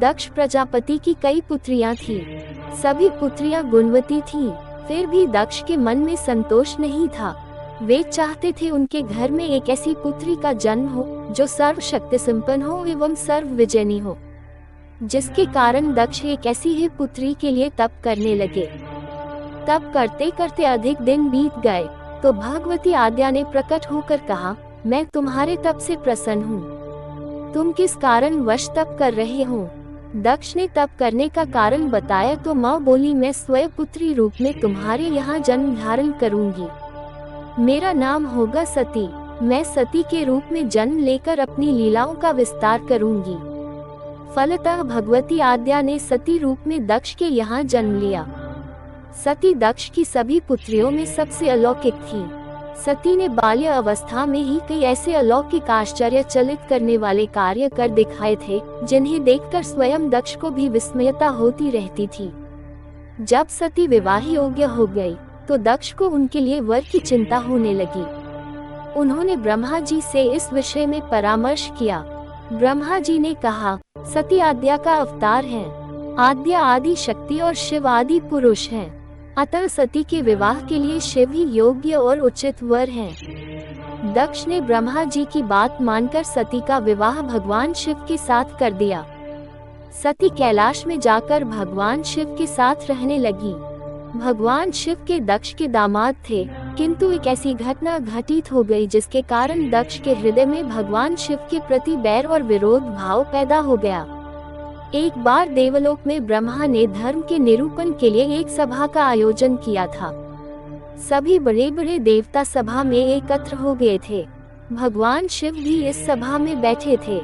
दक्ष प्रजापति की कई पुत्रियां थीं। सभी पुत्रियां गुणवती थीं। फिर भी दक्ष के मन में संतोष नहीं था। वे चाहते थे उनके घर में एक ऐसी पुत्री का जन्म हो जो सर्वशक्ति संपन्न हो एवं सर्व विजयनी हो, जिसके कारण दक्ष एक ऐसी ही पुत्री के लिए तप करने लगे। तप करते करते अधिक दिन बीत गए तो भगवती आद्या ने प्रकट होकर कहा, मैं तुम्हारे तप से प्रसन्न हूँ। तुम किस कारण वश तप कर रहे हो? दक्ष ने तप करने का कारण बताया तो माँ बोली, मैं स्वयं पुत्री रूप में तुम्हारे यहाँ जन्म धारण करूंगी। मेरा नाम होगा सती। मैं सती के रूप में जन्म लेकर अपनी लीलाओं का विस्तार करूंगी। फलतः भगवती आद्या ने सती रूप में दक्ष के यहाँ जन्म लिया। सती दक्ष की सभी पुत्रियों में सबसे अलौकिक थी। सती ने बाल्य अवस्था में ही कई ऐसे अलौकिक आश्चर्यचलित करने वाले कार्य कर दिखाए थे जिन्हें देखकर स्वयं दक्ष को भी विस्मयता होती रहती थी। जब सती विवाह योग्य हो गई तो दक्ष को उनके लिए वर की चिंता होने लगी। उन्होंने ब्रह्मा जी से इस विषय में परामर्श किया। ब्रह्मा जी ने कहा, सती आद्या का अवतार है। आद्या आदि शक्ति और शिव आदि पुरुष हैं। अतः सती के विवाह के लिए शिव ही योग्य और उचित वर हैं। दक्ष ने ब्रह्मा जी की बात मानकर सती का विवाह भगवान शिव के साथ कर दिया। सती कैलाश में जाकर भगवान शिव के साथ रहने लगी। भगवान शिव के दक्ष के दामाद थे, किंतु एक ऐसी घटना घटित हो गई जिसके कारण दक्ष के हृदय में भगवान शिव के प्रति बैर और विरोध भाव पैदा हो गया। एक बार देवलोक में ब्रह्मा ने धर्म के निरूपण के लिए एक सभा का आयोजन किया था। सभी बड़े बड़े देवता सभा में एकत्र हो गए थे। भगवान शिव भी इस सभा में बैठे थे।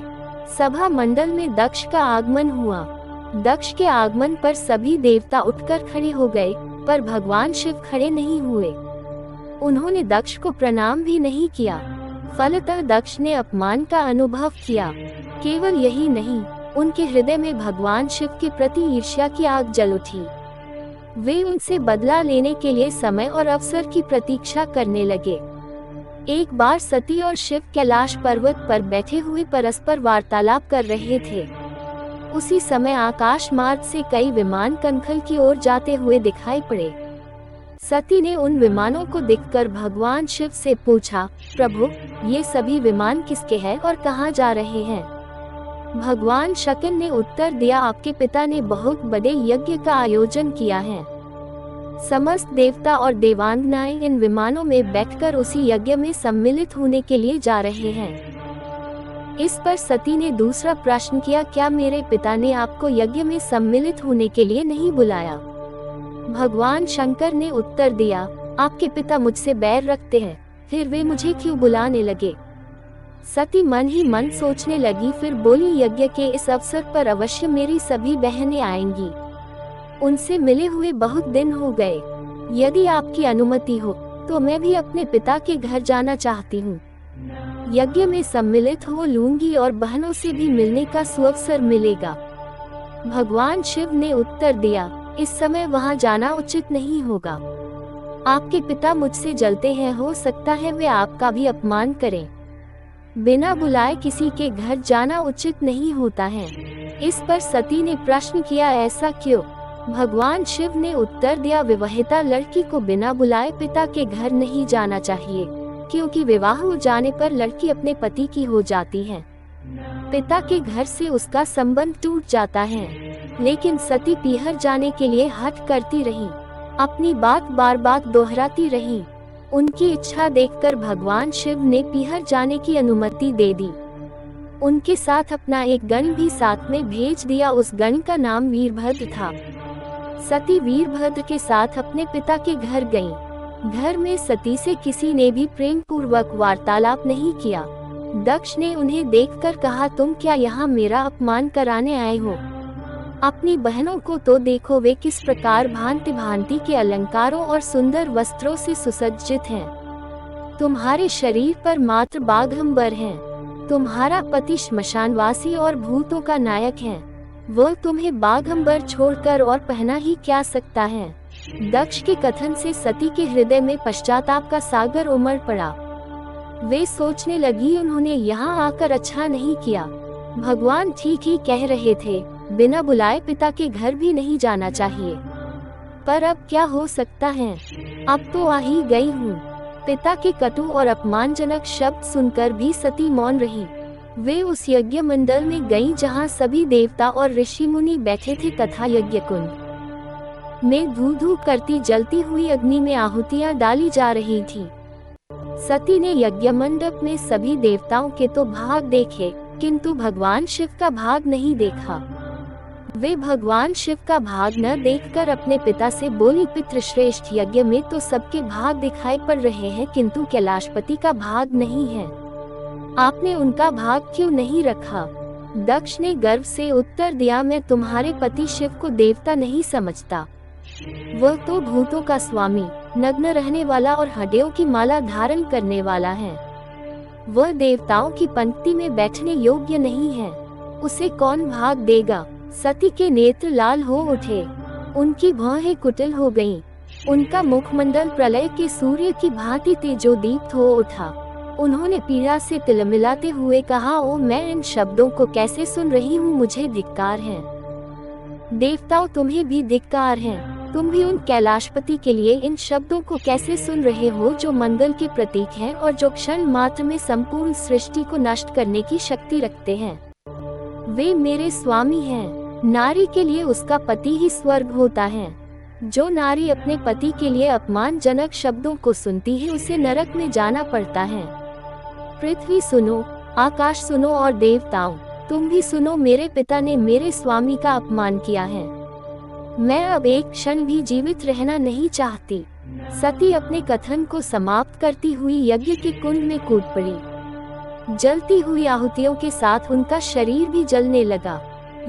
सभा मंडल में दक्ष का आगमन हुआ। दक्ष के आगमन पर सभी देवता उठकर खड़े हो गए, पर भगवान शिव खड़े नहीं हुए। उन्होंने दक्ष को प्रणाम भी नहीं किया। फलतः दक्ष ने अपमान का अनुभव किया। केवल यही नहीं, उनके हृदय में भगवान शिव के प्रति ईर्ष्या की आग जल उठी। वे उनसे बदला लेने के लिए समय और अवसर की प्रतीक्षा करने लगे। एक बार सती और शिव कैलाश पर्वत पर बैठे हुए परस्पर वार्तालाप कर रहे थे। उसी समय आकाश मार्ग से कई विमान कनखल की ओर जाते हुए दिखाई पड़े। सती ने उन विमानों को देखकर भगवान शिव से पूछा, प्रभु, ये सभी विमान किसके हैं और कहाँ जा रहे हैं? भगवान शक्र ने उत्तर दिया, आपके पिता ने बहुत बड़े यज्ञ का आयोजन किया है। समस्त देवता और देवांगनाएं इन विमानों में बैठकर उसी यज्ञ में सम्मिलित होने के लिए जा रहे हैं। इस पर सती ने दूसरा प्रश्न किया, क्या मेरे पिता ने आपको यज्ञ में सम्मिलित होने के लिए नहीं बुलाया? भगवान शंकर ने उत्तर दिया, आपके पिता मुझसे बैर रखते हैं, फिर वे मुझे क्यों बुलाने लगे? सती मन ही मन सोचने लगी, फिर बोली, यज्ञ के इस अवसर पर अवश्य मेरी सभी बहनें आएंगी। उनसे मिले हुए बहुत दिन हो गए। यदि आपकी अनुमति हो तो मैं भी अपने पिता के घर जाना चाहती हूँ। यज्ञ में सम्मिलित हो लूंगी और बहनों से भी मिलने का सुअवसर मिलेगा। भगवान शिव ने उत्तर दिया, इस समय वहाँ जाना उचित नहीं होगा। आपके पिता मुझसे जलते हैं, हो सकता है वे आपका भी अपमान करें। बिना बुलाए किसी के घर जाना उचित नहीं होता है। इस पर सती ने प्रश्न किया, ऐसा क्यों? भगवान शिव ने उत्तर दिया, विवाहिता लड़की को बिना बुलाए पिता के घर नहीं जाना चाहिए, क्योंकि विवाह हो जाने पर लड़की अपने पति की हो जाती है। पिता के घर से उसका संबंध टूट जाता है। लेकिन सती पीहर जाने के लिए हठ करती रही, अपनी बात बार बार दोहराती रही। उनकी इच्छा देखकर भगवान शिव ने पीहर जाने की अनुमति दे दी। उनके साथ अपना एक गण भी साथ में भेज दिया। उस गण का नाम वीरभद्र था। सती वीरभद्र के साथ अपने पिता के घर गईं। घर में सती से किसी ने भी प्रेम पूर्वक वार्तालाप नहीं किया। दक्ष ने उन्हें देखकर कहा, तुम क्या यहाँ मेरा अपमान कराने आए हो? अपनी बहनों को तो देखो, वे किस प्रकार भांति भांति के अलंकारों और सुंदर वस्त्रों से सुसज्जित हैं। तुम्हारे शरीर पर मात्र बाघंबर हैं। तुम्हारा पति श्मशानवासी और भूतों का नायक है। वह तुम्हें बाघंबर छोड़कर और पहना ही क्या सकता है? दक्ष के कथन से सती के हृदय में पश्चाताप का सागर उमड़ पड़ा। वे सोचने लगी, उन्होंने यहाँ आकर अच्छा नहीं किया। भगवान ठीक ही कह रहे थे, बिना बुलाए पिता के घर भी नहीं जाना चाहिए। पर अब क्या हो सकता है, अब तो आ ही गई हूँ। पिता के कटु और अपमानजनक शब्द सुनकर भी सती मौन रही। वे उस यज्ञ मंडल में गईं जहाँ सभी देवता और ऋषि मुनि बैठे थे तथा यज्ञ कुंड में धू धू करती जलती हुई अग्नि में आहुतियां डाली जा रही थी। सती ने यज्ञ मंडप में सभी देवताओं के तो भाग देखे, किंतु भगवान शिव का भाग नहीं देखा। वे भगवान शिव का भाग न देखकर अपने पिता से बोली, पितृश्रेष्ठ यज्ञ में तो सबके भाग दिखाई पड़ रहे हैं, किंतु कैलाशपति का भाग नहीं है। आपने उनका भाग क्यों नहीं रखा? दक्ष ने गर्व से उत्तर दिया, मैं तुम्हारे पति शिव को देवता नहीं समझता। वह तो भूतों का स्वामी, नग्न रहने वाला और हड्डियों की माला धारण करने वाला है। वह देवताओं की पंक्ति में बैठने योग्य नहीं है। उसे कौन भाग देगा? सती के नेत्र लाल हो उठे, उनकी भौहें कुटिल हो गईं। उनका मुखमंडल प्रलय के सूर्य की भांति तेजोदीप्त हो उठा। उन्होंने पीड़ा से तिलमिलाते हुए कहा, ओ मैं इन शब्दों को कैसे सुन रही हूँ, मुझे धिक्कार है। देवताओं, तुम्हें भी धिक्कार है। तुम भी उन कैलाशपति के लिए इन शब्दों को कैसे सुन रहे हो जो मंगल के प्रतीक हैं और जो क्षण मात्र में संपूर्ण सृष्टि को नष्ट करने की शक्ति रखते हैं। वे मेरे स्वामी हैं। नारी के लिए उसका पति ही स्वर्ग होता है। जो नारी अपने पति के लिए अपमानजनक शब्दों को सुनती है, उसे नरक में जाना पड़ता है। पृथ्वी सुनो, आकाश सुनो और देवताओं तुम भी सुनो, मेरे पिता ने मेरे स्वामी का अपमान किया है। मैं अब एक क्षण भी जीवित रहना नहीं चाहती। सती अपने कथन को समाप्त करती हुई यज्ञ के कुंड में कूद पड़ी। जलती हुई आहुतियों के साथ उनका शरीर भी जलने लगा।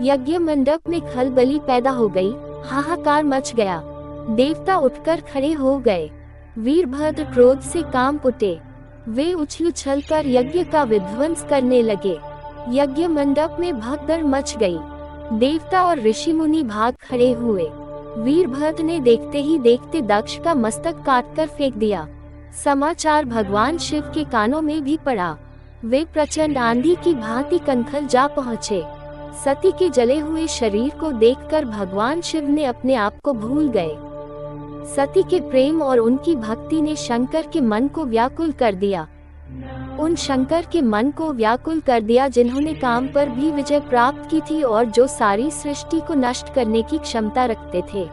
यज्ञ मंडप में खलबली पैदा हो गई, हाहाकार मच गया। देवता उठकर खड़े हो गए। वीरभद्र क्रोध से कांप उठे। वे उछल उछल कर यज्ञ का विध्वंस करने लगे। यज्ञ मंडप में भगदड़ मच गई। देवता और ऋषि मुनि भाग खड़े हुए। वीरभद्र ने देखते ही देखते दक्ष का मस्तक काटकर फेंक दिया। समाचार भगवान शिव के कानों में भी पड़ा। वे प्रचंड आंधी की भांति कनखल जा पहुँचे। सती के जले हुए शरीर को देखकर भगवान शिव ने अपने आप को भूल गए। सती के प्रेम और उनकी भक्ति ने शंकर के मन को व्याकुल कर दिया। उन शंकर के मन को व्याकुल कर दिया जिन्होंने काम पर भी विजय प्राप्त की थी और जो सारी सृष्टि को नष्ट करने की क्षमता रखते थे।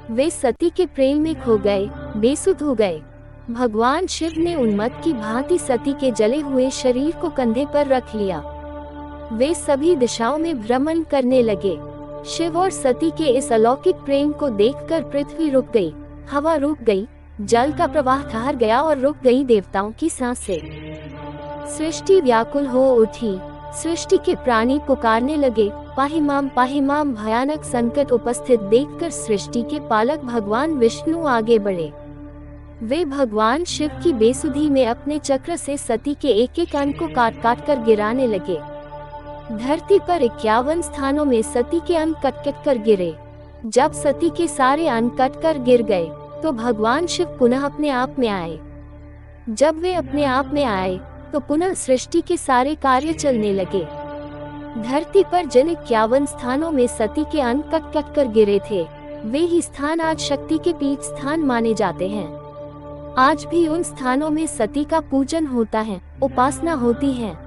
वे सती के प्रेम में खो गए, बेसुध हो गए। भगवान शिव ने उन्मत्त की भांति सती के जले हुए शरीर को कंधे पर रख लिया। वे सभी दिशाओं में भ्रमण करने लगे। शिव और सती के इस अलौकिक प्रेम को देखकर पृथ्वी रुक गई, हवा रुक गई, जल का प्रवाह ठहर गया और रुक गई देवताओं की सांसें। सृष्टि व्याकुल हो उठी। सृष्टि के प्राणी पुकारने लगे, पाहि माम। भयानक संकट उपस्थित देखकर सृष्टि के पालक भगवान विष्णु आगे बढ़े। वे भगवान शिव की बेसुधी में अपने चक्र से सती के एक एक अंग को काट काट कर गिराने लगे। धरती पर 51 स्थानों में सती के अंग कट कट कर गिरे। जब सती के सारे अंग कट कर गिर गए तो भगवान शिव पुनः अपने आप में आए। जब वे अपने आप में आए तो पुनः सृष्टि के सारे कार्य चलने लगे। धरती पर जिन 51 स्थानों में सती के अंग कट कट कर गिरे थे, वे ही स्थान आज शक्ति के पीठ स्थान माने जाते हैं। आज भी उन स्थानों में सती का पूजन होता है, उपासना होती है।